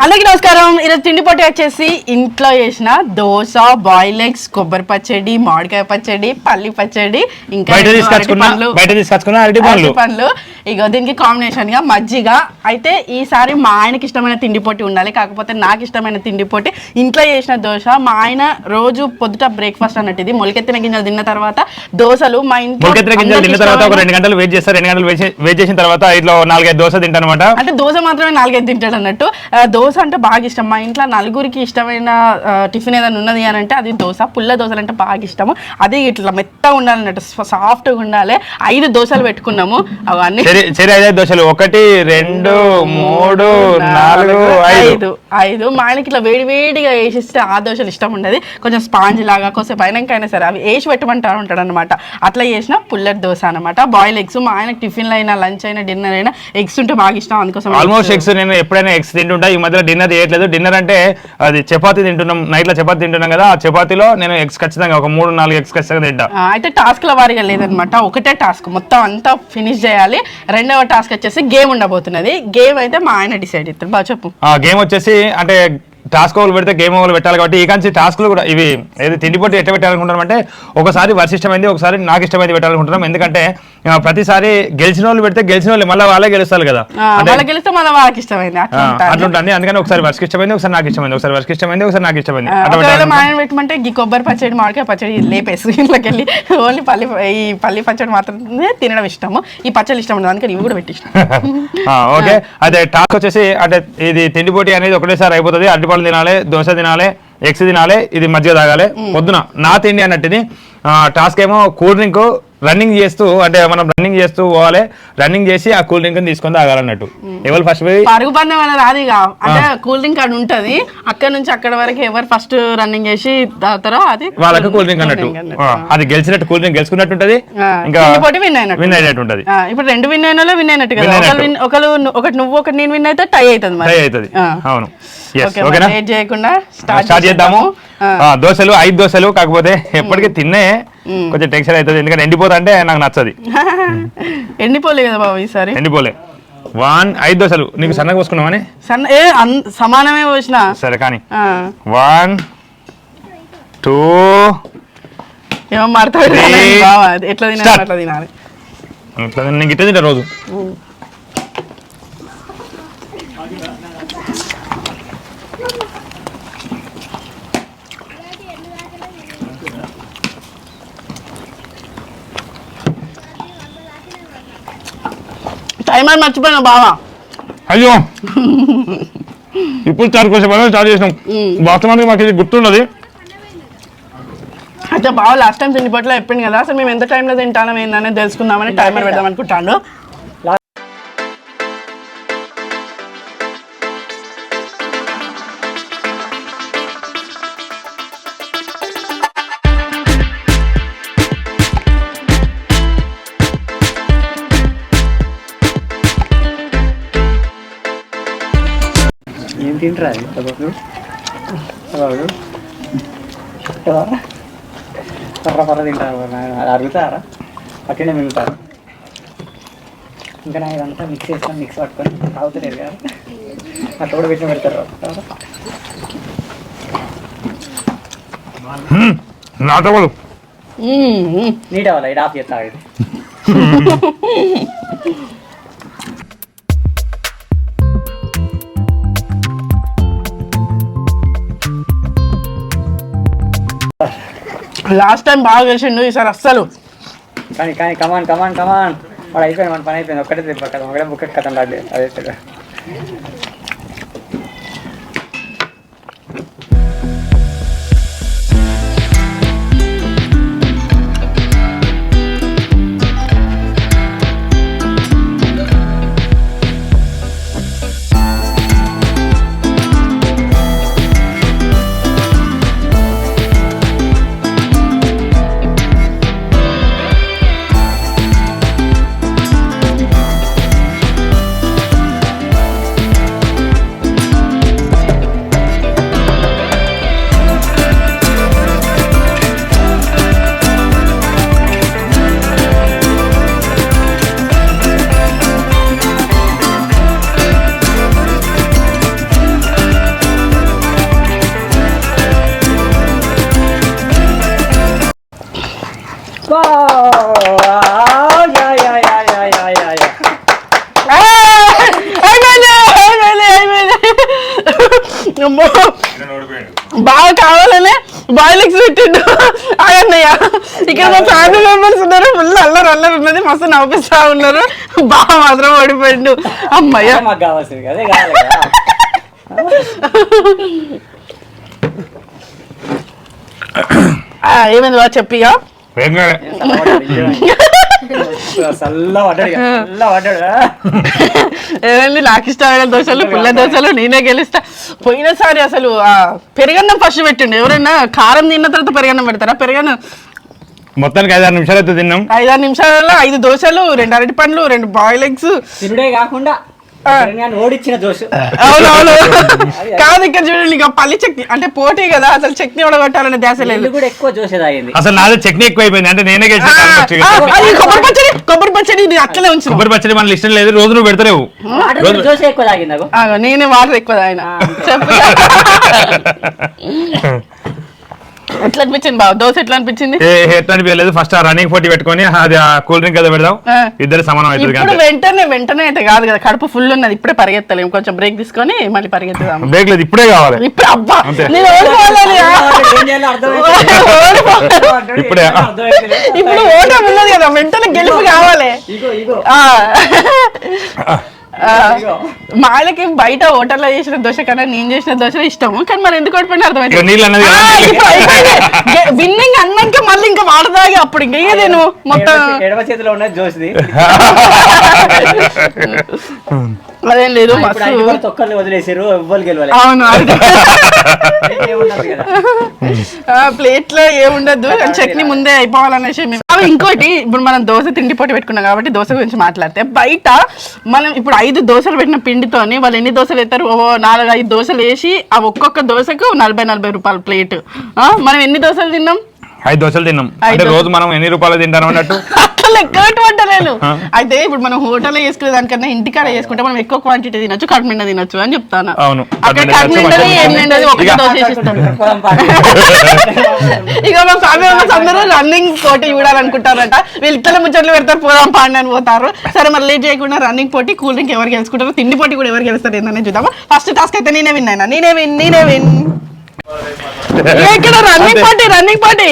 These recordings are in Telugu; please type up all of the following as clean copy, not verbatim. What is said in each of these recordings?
అందరికీ నమస్కారం. ఈరోజు తిండి పొట్టి వచ్చేసి ఇంట్లో చేసిన దోశ, బాయిల్ ఎగ్స్, కొబ్బరి పచ్చడి, మామిడికాయ పచ్చడి, పల్లి పచ్చడి, ఇంకా అరటి పండ్లు. ఇగో దీనికి కాంబినేషన్ గా మజ్జిగ. అయితే ఈసారి మా ఆయనకి ఇష్టమైన తిండి పొట్టి ఉండాలి, కాకపోతే నాకు ఇష్టమైన తిండి పొట్టి ఇంట్లో చేసిన దోశ. మా ఆయన రోజు పొద్దుట బ్రేక్ఫాస్ట్ అన్నట్టు ఇది మొలకెత్తిన గింజలు తిన్న తర్వాత దోశలు. మా ఇంట్లో గింజలు తిన్న తర్వాత ఒక 2 గంటలు వెయిట్ చేస్తారు. 2 గంటలు వెయిట్ చేసిన తర్వాత ఇట్లా 4-5 దోశ తింటాను అనమాట. అంటే దోశ మాత్రమే 4-5 తింటాడు అన్నట్టు. దోశ అంటే బాగా ఇష్టం. మా ఇంట్లో నలుగురికి ఇష్టమైన టిఫిన్ ఏదైనా ఉన్నది అని అంటే అది దోశ. పుల్ల దోశలు అంటే బాగా ఇష్టము. అది ఇట్లా మెత్తగా ఉండాలన్నట్టు, సాఫ్ట్గా ఉండాలి. 5 దోశలు పెట్టుకున్నాము. అవన్నీ 5 దోశలు 1 2 3 4 5. మా ఆయనకి ఇట్లా వేడివేడిగా వేసిస్తే ఆ దోశలు ఇష్టం ఉండదు. కొంచెం స్పాంజ్ లాగా కొంచెం పైనకైనా సరే అవి వేసి పెట్టమంటారు ఉంటాడు అనమాట. అట్లా చేసిన పుల్లటి దోశ అనమాట. Boil eggs. మా ఆయన టిఫిన్లు అయినా, లంచ్ అయినా, డిన్నర్ అయినా ఎగ్స్ ఉంటే బాగా ఇష్టం. అందుకోసం ఆల్మోస్ట్ ఎగ్స్ నేను ఎప్పుడైనా ఎగ్స్ తింటుంటా. ఈ మధ్యలో డిన్నర్ చేయట్లేదు. డిన్నర్ అంటే అది చపాతీ తింటున్నాం, నైట్ లో చపాతీ తింటున్నాం కదా. ఆ చపాతీలో నేను ఎగ్స్ ఖచ్చితంగా ఒక 3-4 ఎగ్స్ ఖచ్చితంగా తింటా. అయితే టాస్క్ ల వారీగా లేదనమాట, ఒకటే టాస్క్ మొత్తం అంతా ఫినిష్ చేయాలి. రెండవ టాస్క్ వచ్చేసి గేమ్ ఉండబోతున్నది. గేమ్ అయితే మా ఆయన డిసైడ్ అవుతారు. బాగా చెప్పు. గేమ్ వచ్చేసి అంటే టాస్క్ ఓవర్ పెడితే గేమ్ ఓవర్ పెట్టాలి కాబట్టి ఈ కాంచి టాస్క్లు కూడా ఇవి ఏది తిండి పొట్టి ఎట్లా పెట్టాలనుకుంటున్నాం అంటే ఒకసారి వర్ష ఇష్టమైంది, ఒకసారి నాకు ఇష్టమైంది పెట్టాలనుకుంటున్నాం. ఎందుకంటే ప్రతిసారి గెలిచిన వాళ్ళు పెడితే గెలిచిన వాళ్ళు మళ్ళీ వాళ్ళే గెలుస్తారు కదా, గెలిస్తే మళ్ళీ వాళ్ళకి ఇష్టమైంది అట్లుంటుంది. అందుకని ఒకసారి వర్షకి ఇష్టమైంది, ఒకసారి నాకు ఇష్టమైంది, ఒకసారి వర్షకి ఇష్టమైంది, ఒకసారి నాకు ఇష్టమైంది. ఆయన పెట్టమంటే ఈ కొబ్బరి పచ్చడి, మామిడికాయ పచ్చడి లేపేసి ఇంట్లోకి వెళ్ళి ఓన్లీ పల్లి పచ్చడి మాత్రమే తినడం ఇష్టము. ఈ పచ్చడి ఇష్టం ఉండదు, అందుకని ఇవి కూడా పెట్టి ఇష్టం. ఓకే, అదే టాస్క్ వచ్చేసి అంటే ఇది తిండి పొట్టి అనేది ఒకటేసారి అయిపోతుంది. అరటిపళ్ళు తినాలి, దోశ తినాలి, ఎగ్స్ తినాలి, ఇది మధ్య తాగాలి. పొద్దున నా తిండి అన్నట్టుది. టాస్క్ ఏమో కూల్ డ్రింక్ రన్నింగ్ చేస్తూ, అంటే మనం రన్నింగ్ చేస్తూ పోవాలి. రన్నింగ్ చేసి ఆ కూల్ డ్రింక్ తీసుకొని తాగాలన్నట్టు. ఎవరు ఫస్ట్ పోయి పరుగు పందెం అనేది రాదు. అంటే కూల్ డ్రింక్ అది ఉంటది, అక్కడ నుంచి అక్కడ వరకు ఎవరు ఫస్ట్ రన్నింగ్ చేసి తాగుతారో అది వాళ్ళకి కూల్ డ్రింక్ అన్నట్టు. అది గెలిచినట్టు, కూల్ డ్రింక్ గెలుచుకున్నట్టు ఉంటది, ఇంకా విన్ అయినట్టు ఉంటది. ఇప్పుడు 2 విన్ అయిన విన్ అయినట్టు కదా. ఒకటి నువ్వు ఒకటి నేను విన్ అయితే టై అవుతుంది. అవును, చేయకుండా స్టార్ట్ చేద్దాము. దోశలు 5 దోశలు, కాకపోతే ఎప్పటికీ తిన్నే కొంచెం టెన్షన్ అవుతుంది. ఎందుకంటే ఎండిపోతా అంటే నాకు నచ్చది. ఎండిపోలే కదా బాబు ఈసారి, ఎండిపోలే. 5 దోశలు నీకు సన్నగా పోసుకున్నామని సమానమే పోసిన సరే కానీ 1 2 ఏమో మారుతాడు ఎట్లా తినాలి అట్లా తినాలి. నీకు ఇట్లా తింటా రోజు. టైమర్ మర్చిపోయినా బావా. అయ్యో, ఇప్పుడు స్టార్ట్ చేసినాం. వాస్తవానికి మాకు ఇది గుర్తున్నది. అయితే బావ లాస్ట్ టైం తిండి పొట్టిలో చెప్పింది కదా, అసలు మేము ఎంత టైంలో తింటాం ఏందనేది తెలుసుకుందామని టైమర్ పెడదాం అనుకుంటాను. ఏం తింటారా పర్ర తింటారు, అరుగుతారా పట్టినే మిగులుతారు. ఇంకా నా ఇదంతా మిక్స్ చేస్తాను, మిక్స్ పట్టుకొని తాగుతలేదు కదా, అట్లా కూడా పెట్టిన పెడతారు. నీట్ అవ్వాలి, ఇది ఆఫ్ చేస్తా. లాస్ట్ టైం బాగా గెలిచిండు, ఈసారి అస్సలు. కానీ కమాన్ వాడు అయిపోయింది, మన పని అయిపోయింది. ఒక్కటే తిప్ప కదా, ఒకటే బుక్ కథం రాదు. అదే సరే. అమ్మో బాగా కావాలనే బాయిల్ ఎగ్స్ పెట్టిండు అన్నయ్య. ఇక్కడ మా ఫ్యామిలీ మెంబర్స్ ఉన్నారు, ఫుల్ అల్లరి ఉన్నది, మస్తు నవ్విస్తా ఉన్నారు. బాగా మాత్రం ఓడిపోయిండు. అమ్మయ్య మాకు కావాల్సింది అదే కావాలి కదా. ఏమైంది బాగా చెప్పిగా. ఏమైంది, నాకు ఇష్టమైన దోశలు పుల్ల దోశలు నేనే గెలుస్తా. పోయినసారి అసలు పెరుగన్నం ఫస్ట్ పెట్టిండు. ఎవరైనా కారం తిన్న తర్వాత పెరుగన్నం పెడతారా? పెరుగన్నం మొత్తానికి 5-6 నిమిషాలు అయితే తిన్నాం. 5-6 నిమిషాలలో 5 దోశలు, 2 అరటి పండ్లు, 2 బాయిల్ ఎగ్స్. తిరుడే కాకుండా ఓడిచ్చిన దోశ. అవునవును. కాదు ఇక్కడ చూడండి, ఇక పల్లి చట్నీ అంటే పోటీ కదా, అసలు చట్నీ ఉడగొట్టాలనే ధ్యాస లేదు. కూడా ఎక్కువ దోశ తాగింది. అసలు నాది చట్నీ ఎక్కువ అయిపోయింది, అంటే నేనే కొబ్బరి పచ్చడి ఇది అట్లనే ఉంచు. కొబ్బరి పచ్చడి మన ఇష్టం లేదు, రోజు నువ్వు పెడతలేవు. దోశ ఎక్కువ తాగింది. నేనే వాటర్ ఎక్కువ తాగిన. చెప్పు ఎట్లా అనిపించింది బాబు దోశ? ఎట్లా అనిపించింది? ఎట్లా అనిపించలేదు. ఫస్ట్ ఆ రన్నింగ్ పోటీ పెట్టుకొని అది కూల్ డ్రింక్ ఏదో పెడదాం, ఇద్దరు సమానం అవుతుంది. వెంటనే అయితే కాదు కదా, కడుపు ఫుల్ ఉన్నది, ఇప్పుడే పరిగెత్తలేము. కొంచెం బ్రేక్ తీసుకొని మళ్ళీ పరిగెత్తుదాం. బ్రేక్ లేదు, ఇప్పుడే కావాలి. ఇప్పుడు అబ్బా నేను ఓడిపోవాలి. ఇప్పుడే ఇప్పుడు ఓటమి ఉన్నది కదా, వెంటనే గెలుపు కావాలి. మాలకి బయట హోటల్లో చేసిన దోశ కన్నా నేను చేసిన దోశ ఇష్టము, కానీ మరి ఎందుకు ఓడిపోయినా అర్థమైంది. విన్నింగ్ అన్నాక మళ్ళీ ఇంకా వాడదాగి అప్పుడు ఇంకా ఏదేను మొత్తం ఎడమ చేతిలో ఉన్నది దోశది. అదేం లేదు, తొక్కల్ని వదిలేసారు, ఎవ్వరు గెలవాలి. అవును ప్లేట్ లో ఏముండదు, చట్నీ ముందే అయిపోవాలనేసి. ఇంకోటి, ఇప్పుడు మనం దోశ తిండి పోటీ పెట్టుకున్నాం కాబట్టి దోశ గురించి మాట్లాడితే, బయట మనం ఇప్పుడు 5 దోశలు పెట్టిన పిండితోని వాళ్ళు ఎన్ని దోశలు వేస్తారు? 4-5 దోశలు వేసి ఆ ఒక్కొక్క దోశకు 40-40 రూపాయల ప్లేట్. మనం ఎన్ని దోశలు తిన్నాం? 5 దోశలు తిన్నాం. అంటే రోజు మనం ఎన్ని రూపాయలు తింటాం అన్నట్టు లెక్క పెట్టమంటలేను. అయితే ఇప్పుడు మనం హోటల్లో చేసుకునే దానికన్నా ఇంటికాడ చేసుకుంటే మనం ఎక్కువ క్వాంటిటీ తినొచ్చు, కడుపు నిండా తినొచ్చు అని చెప్తాను. అవును, అక్కడ కడుపు నిండా ఏం నిండదు, ఒక దోశ వేసిస్తాం. ఇక మా ఫ్యామిలీ మెంబర్స్ అందరూ రన్నింగ్ పోటీ చూడాలనుకుంటారట. వీళ్ళు ఇట్లా ముచ్చట్లు పెడతారు, పోదాం పాండి అని పోతారు. సరే మరి లేట్ చేయకుండా రన్నింగ్ పోటీ, కూల్ డ్రింక్ ఎవరు గెలుచుకుంటారు, తిండి పోటీ కూడా ఎవరు గెలుస్తారు ఏంటనే చూద్దాము. ఫస్ట్ టాస్క్ అయితే నేనే విన్ అయినా. నేనే విన్. ఇక్కడ రన్నింగ్ పోటీ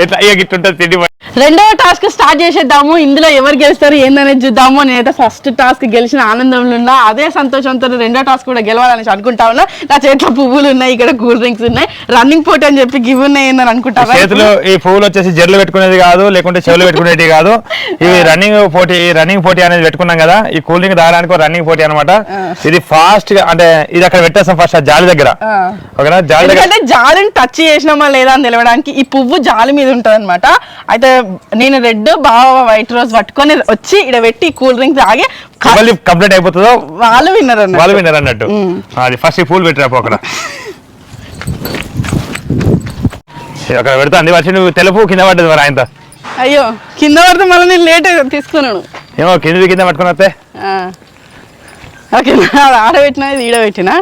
ఎట్లా ఇట్లుంటుంది తిండి. రెండవ టాస్క్ స్టార్ట్ చేసేద్దాము. ఇందులో ఎవరు గెలుస్తారు ఏందనేది చూద్దాము. నేనైతే ఫస్ట్ టాస్క్ గెలిచిన ఆనందంలో ఉన్నా, అదే సంతోషంతో రెండో టాస్క్ కూడా గెలవాలని అనుకుంటా ఉన్నా. నా చేతిలో పువ్వులు ఉన్నాయి, ఇక్కడ కూల్ డ్రింక్స్ ఉన్నాయి, రన్నింగ్ పోటీ అని చెప్పి గివ్ ఉన్నాయి అని అనుకుంటా. చేతిలో ఈ పువ్వులు వచ్చేసి జర్లు పెట్టుకునేది కాదు, లేకుంటే చెవులు పెట్టుకునేది కాదు. ఇవి రన్నింగ్ పోటీ అనేది పెట్టుకున్నాం కదా. ఈ కూల్ డ్రింక్ తాగడానికి రన్నింగ్ పోటీ అనమాట. ఇది ఫాస్ట్ గా అంటే ఇది అక్కడ పెట్టేస్తాం ఫస్ట్ జాలి దగ్గర. ఓకేనా, జాలి దగ్గర జాలిని టచ్ చేసినామా లేదా అని తెలవడానికి ఈ పువ్వు జాలి మీద ఉంటది అనమాట. అయితే నేను రెడ్ బాగా వైట్ రోజ్ పట్టుకొని వచ్చి ఇక్కడ పెట్టి కూల్ డ్రింక్ తాగి కంప్లీట్ అయిపోతుందో వాళ్ళు విన్నర్ అన్నట్టు. అది ఫస్ట్ ఈ పూలు పెట్టిరాపు అక్కడ పెడతా అంది. వచ్చి నువ్వు తెలుపు కింద పడ్డది మరి ఆయనతో. అయ్యో కింద పడితే మళ్ళీ నేను లేట్ తీసుకున్నాను. ఏమో కింద పట్టుకుని వస్తే ఆడబెట్టినా ఇది ఈడబెట్టినా.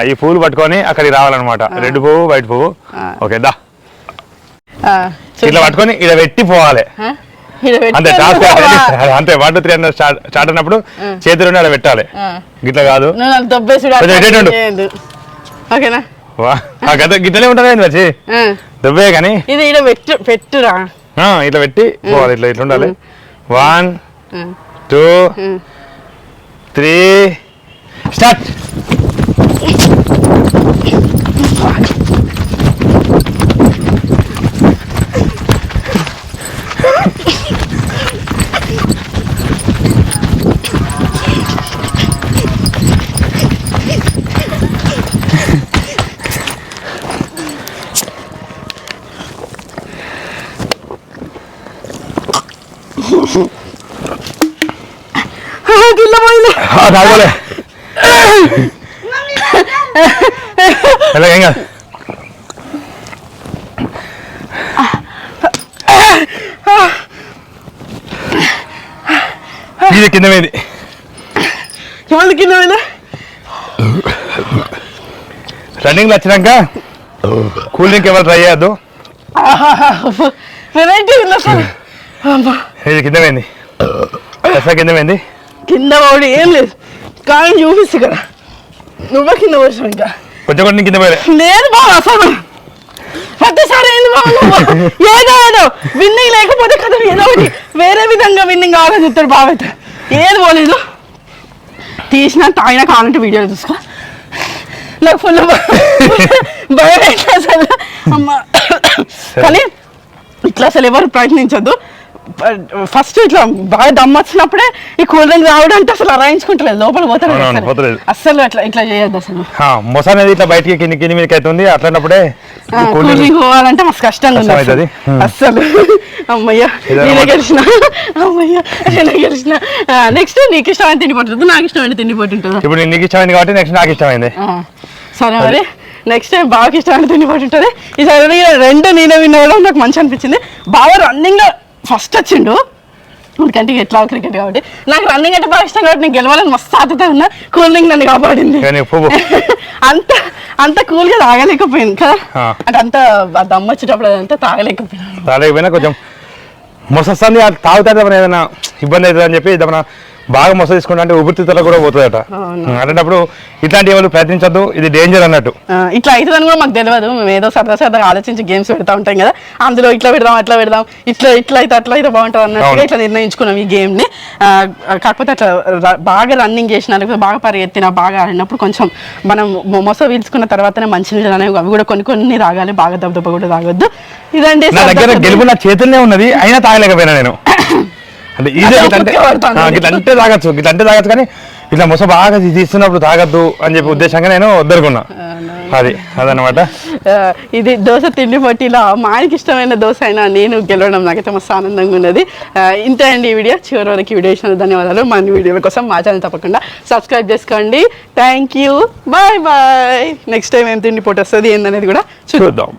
ఈ పూలు పట్టుకొని అక్కడికి రావాలన్నమాట. రెడ్ పువ్వు వైట్ పువ్వు. ఓకే దా ఇట్లా పట్టుకొని ఇక్కడ పెట్టి పోవాలి అంతే. టాస్క్ అంతే. 1 2 3 అన్న స్టార్ట్ అన్నప్పుడు చేతులు అలా పెట్టాలి. గిట్లా కాదు, గిట్లనే ఉంటుంది వచ్చి దెబ్బే కానీ ఇది పెట్టురా. ఇట్లా పెట్టి పోవాలి. ఇట్లా ఉండాలి. 1 2 3 స్టార్ట్. తాగలే ఏం కాదు. ఇది కింద పోయింది. కింద పోయిందా? రన్నింగ్ లో వచ్చినాక కూల్ డ్రింక్ ఎవరు ట్రై చేయద్దు. ఇది కింద పోయింది. కింద పోయింది. కింద పడి ఏం లేదు కానీ చూపిస్తు ఇక్కడ నువ్వే కింద పడిచావు ఇంకా కొంచెం కూడా కింద పోయలే లేదు బాబు అసలు ప్రతిసారి ఏంది బాబు నువ్వు ఏదో విన్నింగ్ లేకపోతే కదా ఏదో ఒకటి వేరే విధంగా విన్నింగ్ కావాలని చెప్తాడు బాబు అయితే ఏది పోలేదు తీసినా తాగినా కావాలంటే వీడియోలు చూసుకో నాకు ఫుల్ భయం అయితే అసలు అమ్మ కానీ ఇట్లా అసలు ఎవరు ప్రయత్నించద్దు ఫస్ట్ ఇట్లా బాగా దమ్ వచ్చినప్పుడే ఈ కూల్ డ్రింక్ రావడం అంటే అసలు అరాయించుకుంటలేదు లోపల పోతలేదు అసలు అట్లా ఇట్లా చేయొద్దు అసలు మొస అనేది ఇట్లా బయటికి కింది మీదకి అవుతుంది అట్లన్నప్పుడే కూల్ డ్రింక్ పోవాలంటే మస్తు కష్టంగా ఉంది అస్సలు అమ్మయ్య నేనే గెలిచిన అమ్మయ్య నేనే గెలిచిన నెక్స్ట్ నీకు ఇష్టమైన తిండి పట్టుంది నాకు ఇష్టమైన తిండి పట్టుంటుంది ఇప్పుడు నీకు ఇష్టమైంది కాబట్టి నెక్స్ట్ నాకు ఇష్టమైంది సరే మరి నెక్స్ట్ టైం బాగా ఇష్టమైన తిండి పట్టుంటుంది ఈసారి రెండు నేనే వినవడం నాకు మంచి అనిపించింది బాగా రన్నింగ్ లో ఫస్ట్ వచ్చిండు ఎందుకంటే ఎట్లా క్రికెట్ కాబట్టి నాకు రన్నింగ్ అంటే బాగా ఇష్టం కాబట్టి నేను గెలవాలని మస్తు ఆతతో ఉన్నా కూల్ డ్రింక్ నన్ను కాపాడింది అంత కూల్ గా తాగలేకపోయింది కదా అంటే అంత దమ్ము వచ్చేటప్పుడు అదంతా తాగలేకపోయినా కొంచెం మొసస్తుంది తాగుతాడు ఏదైనా ఇబ్బంది అవుతుంది అని చెప్పి ఏదైనా బాగా మొస తీసుకుంటా అంటే ఊపిరితిత్తులు కూడా పోతుందట అలాంటప్పుడు ఇట్లాంటి వాళ్ళు ప్రయత్నించద్దు ఇది డేంజర్ అన్నట్టు ఇట్లా అవుతుందని కూడా మాకు తెలియదు మేము ఏదో సరదాగా ఆలోచించి గేమ్స్ పెడతా ఉంటాం కదా అందులో ఇట్లా పెడదాం అట్లా పెడదాం ఇట్లా అయితే బాగుంటుంది అన్నట్టుగా ఇట్లా నిర్ణయించుకున్నాం ఈ గేమ్ ని కాకపోతే అట్లా బాగా రన్నింగ్ చేసిన లేకపోతే బాగా పరిగెత్తినా బాగా ఆడినప్పుడు కొంచెం మనం మొస పీల్చుకున్న తర్వాతనే మంచినీళ్ళు అనేవి అవి కూడా కొన్ని తాగాలి బాగా దెబ్బ కూడా తాగొద్దు ఇదండి నా దగ్గర గెలుపు నా చేతుల్లోనే ఉన్నది అయినా తాగలేకపోయినా నేను అంటే ఈజీ ఇట్లంటే తాగొచ్చు కానీ ఇట్లా మొస బాగా తీస్తున్నప్పుడు తాగద్దు అని చెప్పి ఉద్దేశంగా నేను వద్దనుకున్నా అదనమాట ఇది దోశ తిండి పట్టిలో మా ఆయనకి ఇష్టమైన దోశ అయినా నేను గెలవడం నాకైతే మస్తు ఆనందంగా ఉన్నది ఇంతే అండి ఈ వీడియో చివరి వరకు వీడియో ఇచ్చిన ధన్యవాదాలు మన వీడియోల కోసం మా ఛానల్ తప్పకుండా సబ్స్క్రైబ్ చేసుకోండి thank you bye next time ఏం తిండి పొట్టి వస్తుంది ఏందనేది కూడా చూద్దాం